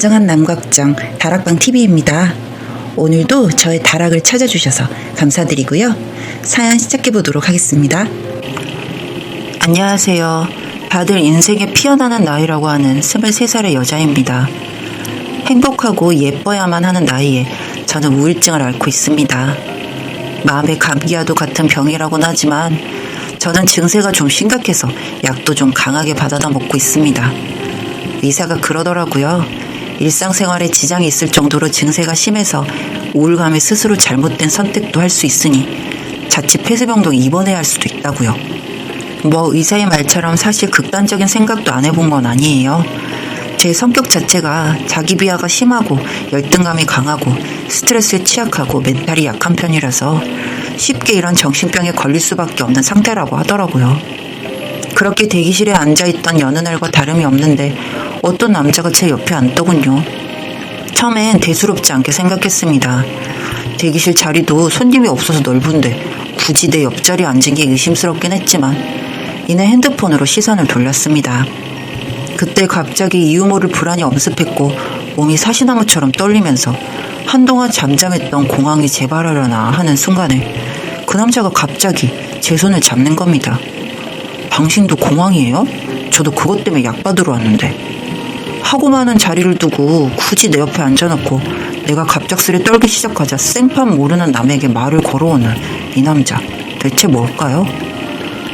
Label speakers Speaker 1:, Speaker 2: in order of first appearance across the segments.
Speaker 1: 다정한 남각장 다락방TV입니다. 오늘도 저의 다락을 찾아주셔서 감사드리고요. 사연 시작해보도록 하겠습니다. 안녕하세요. 다들 인생에 피어나는 나이라고 하는 23살의 여자입니다. 행복하고 예뻐야만 하는 나이에 저는 우울증을 앓고 있습니다. 마음의 감기와도 같은 병이라고는 하지만 저는 증세가 좀 심각해서 약도 좀 강하게 받아다 먹고 있습니다. 의사가 그러더라고요. 일상생활에 지장이 있을 정도로 증세가 심해서 우울감에 스스로 잘못된 선택도 할 수 있으니 자칫 폐쇄병동에 입원해야 할 수도 있다고요. 의사의 말처럼 사실 극단적인 생각도 안 해본 건 아니에요. 제 성격 자체가 자기 비하가 심하고 열등감이 강하고 스트레스에 취약하고 멘탈이 약한 편이라서 쉽게 이런 정신병에 걸릴 수밖에 없는 상태라고 하더라고요. 그렇게 대기실에 앉아있던 여느 날과 다름이 없는데 어떤 남자가 제 옆에 앉더군요. 처음엔 대수롭지 않게 생각했습니다. 대기실 자리도 손님이 없어서 넓은데 굳이 내 옆자리에 앉은 게 의심스럽긴 했지만 이내 핸드폰으로 시선을 돌렸습니다. 그때 갑자기 이유 모를 불안이 엄습했고 몸이 사시나무처럼 떨리면서 한동안 잠잠했던 공황이 재발하려나 하는 순간에 그 남자가 갑자기 제 손을 잡는 겁니다. 당신도 공황이에요? 저도 그것 때문에 약 받으러 왔는데. 하고 많은 자리를 두고 굳이 내 옆에 앉아놓고 내가 갑작스레 떨기 시작하자 생판 모르는 남에게 말을 걸어오는 이 남자. 대체 뭘까요?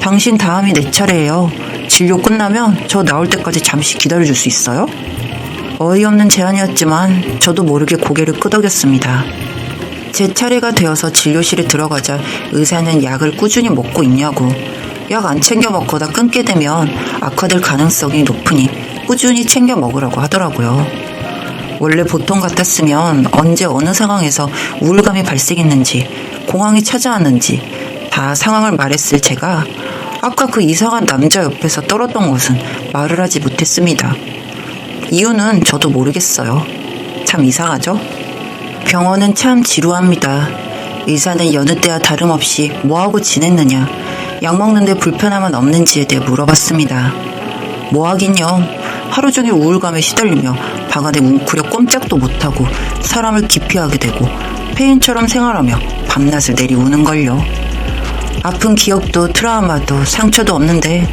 Speaker 1: 당신 다음이 내 차례예요. 진료 끝나면 저 나올 때까지 잠시 기다려줄 수 있어요? 어이없는 제안이었지만 저도 모르게 고개를 끄덕였습니다. 제 차례가 되어서 진료실에 들어가자 의사는 약을 꾸준히 먹고 있냐고, 약 안 챙겨 먹거나 끊게 되면 악화될 가능성이 높으니 꾸준히 챙겨 먹으라고 하더라고요. 원래 보통 같았으면 언제 어느 상황에서 우울감이 발생했는지, 공황이 찾아왔는지 다 상황을 말했을 제가 아까 그 이상한 남자 옆에서 떨었던 것은 말을 하지 못했습니다. 이유는 저도 모르겠어요. 참 이상하죠? 병원은 참 지루합니다. 의사는 여느 때와 다름없이 뭐하고 지냈느냐, 약 먹는데 불편함은 없는지에 대해 물어봤습니다. 뭐하긴요. 하루 종일 우울감에 시달리며 방 안에 뭉클여 꼼짝도 못하고 사람을 기피하게 되고 폐인처럼 생활하며 밤낮을 내리우는걸요. 아픈 기억도 트라우마도 상처도 없는데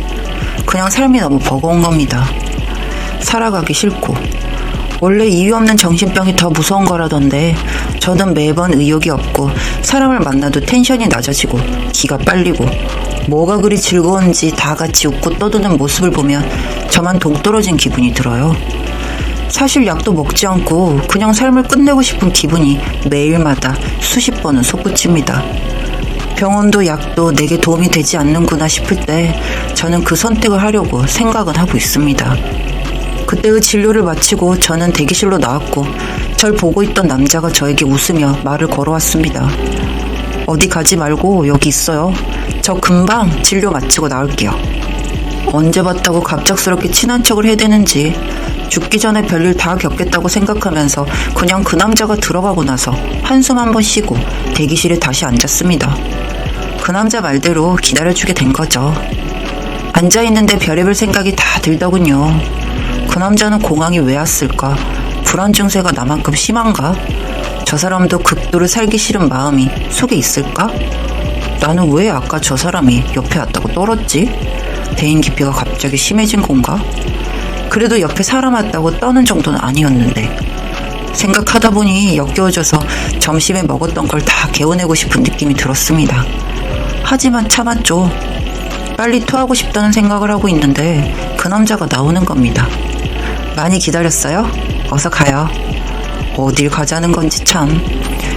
Speaker 1: 그냥 삶이 너무 버거운 겁니다. 살아가기 싫고. 원래 이유 없는 정신병이 더 무서운 거라던데 저는 매번 의욕이 없고 사람을 만나도 텐션이 낮아지고 기가 빨리고 뭐가 그리 즐거운지 다 같이 웃고 떠드는 모습을 보면 저만 동떨어진 기분이 들어요. 사실 약도 먹지 않고 그냥 삶을 끝내고 싶은 기분이 매일마다 수십 번은 솟구칩니다. 병원도 약도 내게 도움이 되지 않는구나 싶을 때 저는 그 선택을 하려고 생각은 하고 있습니다. 그때의 진료를 마치고 저는 대기실로 나왔고 절 보고 있던 남자가 저에게 웃으며 말을 걸어왔습니다. 어디 가지 말고 여기 있어요. 저 금방 진료 마치고 나올게요. 언제 봤다고 갑작스럽게 친한 척을 해대는지 죽기 전에 별일 다 겪겠다고 생각하면서 그냥 그 남자가 들어가고 나서 한숨 한번 쉬고 대기실에 다시 앉았습니다. 그 남자 말대로 기다려주게 된 거죠. 앉아있는데 별의별 생각이 다 들더군요. 그 남자는 공황이 왜 왔을까? 불안 증세가 나만큼 심한가? 저 사람도 극도로 살기 싫은 마음이 속에 있을까? 나는 왜 아까 저 사람이 옆에 왔다고 떨었지? 대인 기피가 갑자기 심해진 건가? 그래도 옆에 사람 왔다고 떠는 정도는 아니었는데. 생각하다 보니 역겨워져서 점심에 먹었던 걸 다 개워내고 싶은 느낌이 들었습니다. 하지만 참았죠. 빨리 토하고 싶다는 생각을 하고 있는데 그 남자가 나오는 겁니다. 많이 기다렸어요? 어서 가요. 어딜 가자는 건지 참.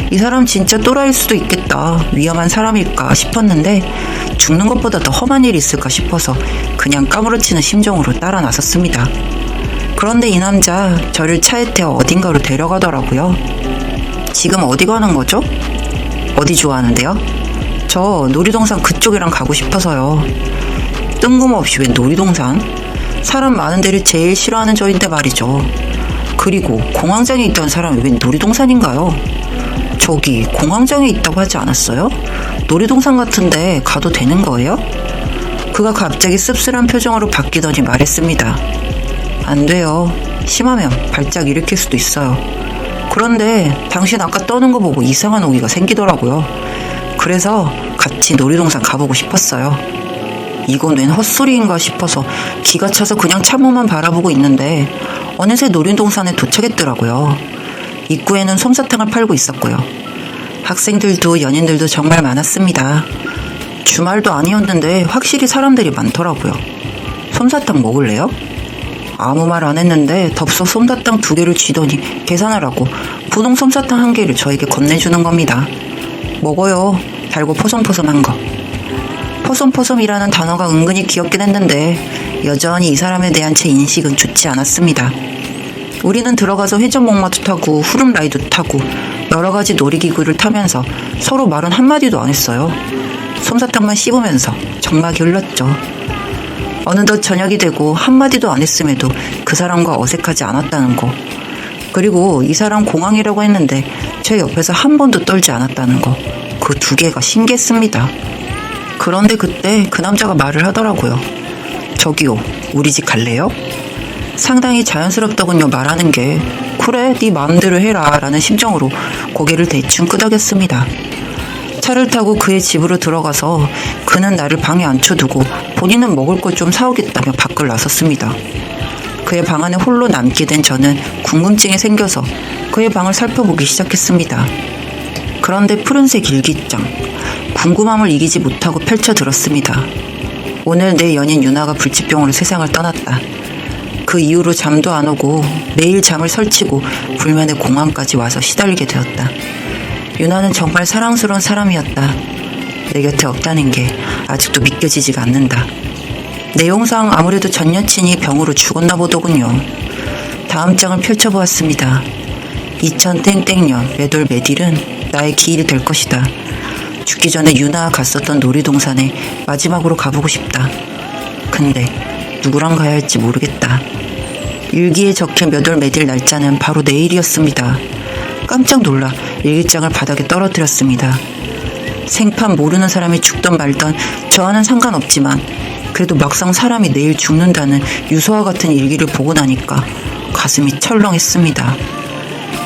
Speaker 1: 이 사람 진짜 또라이일 수도 있겠다. 위험한 사람일까 싶었는데 죽는 것보다 더 험한 일이 있을까 싶어서 그냥 까무러치는 심정으로 따라 나섰습니다. 그런데 이 남자 저를 차에 태워 어딘가로 데려가더라고요. 지금 어디 가는 거죠? 어디 좋아하는데요? 저 놀이동산 그쪽이랑 가고 싶어서요. 뜬금없이 왜 놀이동산? 사람 많은 데를 제일 싫어하는 저인데 말이죠. 그리고 공황장애 있던 사람이 웬 놀이동산인가요? 저기 공황장애 있다고 하지 않았어요? 놀이동산 같은데 가도 되는 거예요? 그가 갑자기 씁쓸한 표정으로 바뀌더니 말했습니다. 안 돼요. 심하면 발작 일으킬 수도 있어요. 그런데 당신 아까 떠는 거 보고 이상한 오기가 생기더라고요. 그래서 같이 놀이동산 가보고 싶었어요. 이건 웬 헛소리인가 싶어서 기가 차서 그냥 창문만 바라보고 있는데 어느새 놀이동산에 도착했더라고요. 입구에는 솜사탕을 팔고 있었고요. 학생들도 연인들도 정말 많았습니다. 주말도 아니었는데 확실히 사람들이 많더라고요. 솜사탕 먹을래요? 아무 말 안 했는데 덥석 솜사탕 2개를 쥐더니 계산하라고 분홍 솜사탕 1개를 저에게 건네주는 겁니다. 먹어요. 달고 포송포송한 거. 포송포송이라는 단어가 은근히 귀엽긴 했는데 여전히 이 사람에 대한 제 인식은 좋지 않았습니다. 우리는 들어가서 회전목마도 타고 후룸라이드 타고 여러 가지 놀이기구를 타면서 서로 말은 한마디도 안 했어요. 솜사탕만 씹으면서 정막이 흘렀죠. 어느덧 저녁이 되고 한마디도 안 했음에도 그 사람과 어색하지 않았다는 거. 그리고 이 사람 공항이라고 했는데 제 옆에서 한 번도 떨지 않았다는 거. 그 2개가 신기했습니다. 그런데 그때 그 남자가 말을 하더라고요. 저기요, 우리 집 갈래요? 상당히 자연스럽더군요, 말하는 게. 그래, 네 마음대로 해라 라는 심정으로 고개를 대충 끄덕였습니다. 차를 타고 그의 집으로 들어가서 그는 나를 방에 앉혀두고 본인은 먹을 것 좀 사오겠다며 밖을 나섰습니다. 그의 방 안에 홀로 남게 된 저는 궁금증이 생겨서 그의 방을 살펴보기 시작했습니다. 그런데 푸른색 일기장, 궁금함을 이기지 못하고 펼쳐들었습니다. 오늘 내 연인 유나가 불치병으로 세상을 떠났다. 그 이후로 잠도 안 오고 매일 잠을 설치고 불면의 공황까지 와서 시달리게 되었다. 유나는 정말 사랑스러운 사람이었다. 내 곁에 없다는 게 아직도 믿겨지지가 않는다. 내용상 아무래도 전 여친이 병으로 죽었나 보더군요. 다음 장을 펼쳐보았습니다. 2000땡땡년 몇월 몇일은 나의 기일이 될 것이다. 죽기 전에 유나와 갔었던 놀이동산에 마지막으로 가보고 싶다. 근데 누구랑 가야 할지 모르겠다. 일기에 적힌 몇월 몇일 날짜는 바로 내일이었습니다. 깜짝 놀라 일기장을 바닥에 떨어뜨렸습니다. 생판 모르는 사람이 죽던 말던 저와는 상관없지만 그래도 막상 사람이 내일 죽는다는 유서와 같은 일기를 보고 나니까 가슴이 철렁했습니다.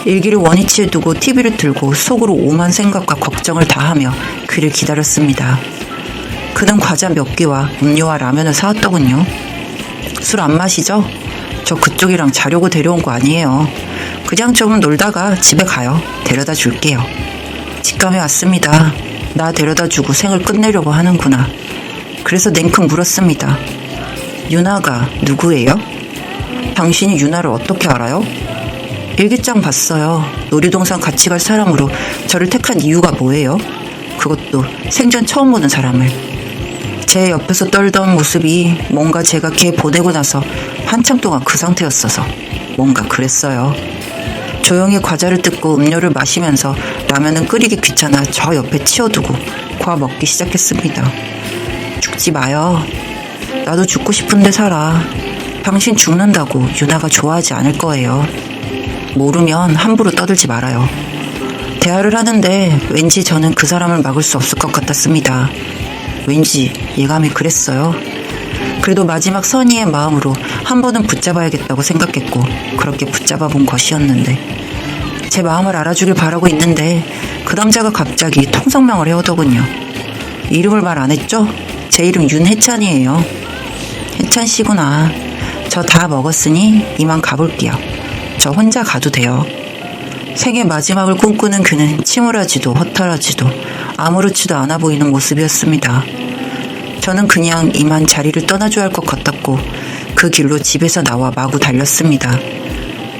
Speaker 1: 일기를 원위치에 두고 TV를 틀고 속으로 오만 생각과 걱정을 다하며 그를 기다렸습니다. 그는 과자 몇 개와 음료와 라면을 사왔더군요. 술 안 마시죠? 저 그쪽이랑 자려고 데려온 거 아니에요. 그냥 좀 놀다가 집에 가요. 데려다 줄게요. 직감이 왔습니다. 나 데려다 주고 생을 끝내려고 하는구나. 그래서 냉큼 물었습니다. 유나가 누구예요? 당신이 유나를 어떻게 알아요? 일기장 봤어요. 놀이동산 같이 갈 사람으로 저를 택한 이유가 뭐예요? 그것도 생전 처음 보는 사람을. 제 옆에서 떨던 모습이 뭔가 제가 걔 보내고 나서 한참 동안 그 상태였어서 뭔가 그랬어요. 조용히 과자를 뜯고 음료를 마시면서 라면은 끓이기 귀찮아 저 옆에 치워두고 과 먹기 시작했습니다. 죽지 마요. 나도 죽고 싶은데 살아. 당신 죽는다고 유나가 좋아하지 않을 거예요. 모르면 함부로 떠들지 말아요. 대화를 하는데 왠지 저는 그 사람을 막을 수 없을 것 같았습니다. 왠지 예감이 그랬어요. 그래도 마지막 선의의 마음으로 한 번은 붙잡아야겠다고 생각했고 그렇게 붙잡아 본 것이었는데 제 마음을 알아주길 바라고 있는데 그 남자가 갑자기 통성명을 해오더군요. 이름을 말 안 했죠? 제 이름 윤혜찬이에요. 혜찬 씨구나. 저 다 먹었으니 이만 가볼게요. 저 혼자 가도 돼요. 생애 마지막을 꿈꾸는 그는 침울하지도 허탈하지도 아무렇지도 않아 보이는 모습이었습니다. 저는 그냥 이만 자리를 떠나줘야 할 것 같았고 그 길로 집에서 나와 마구 달렸습니다.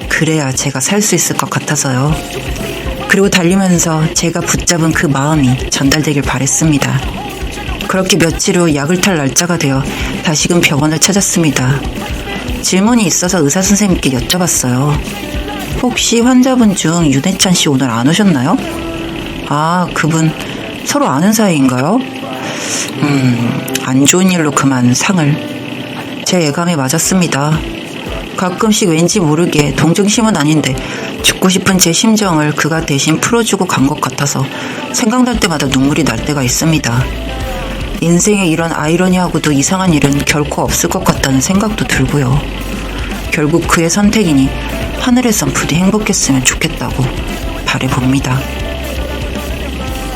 Speaker 1: 그래야 제가 살 수 있을 것 같아서요. 그리고 달리면서 제가 붙잡은 그 마음이 전달되길 바랬습니다. 그렇게 며칠 후 약을 탈 날짜가 되어 다시금 병원을 찾았습니다. 질문이 있어서 의사 선생님께 여쭤봤어요. 혹시 환자분 중 윤혜찬 씨 오늘 안 오셨나요? 아, 그분 서로 아는 사이인가요? 안 좋은 일로 그만 상을. 제 예감이 맞았습니다. 가끔씩 왠지 모르게 동정심은 아닌데 죽고 싶은 제 심정을 그가 대신 풀어주고 간 것 같아서 생각날 때마다 눈물이 날 때가 있습니다. 인생에 이런 아이러니하고도 이상한 일은 결코 없을 것 같다는 생각도 들고요. 결국 그의 선택이니 하늘에선 부디 행복했으면 좋겠다고 바라봅니다.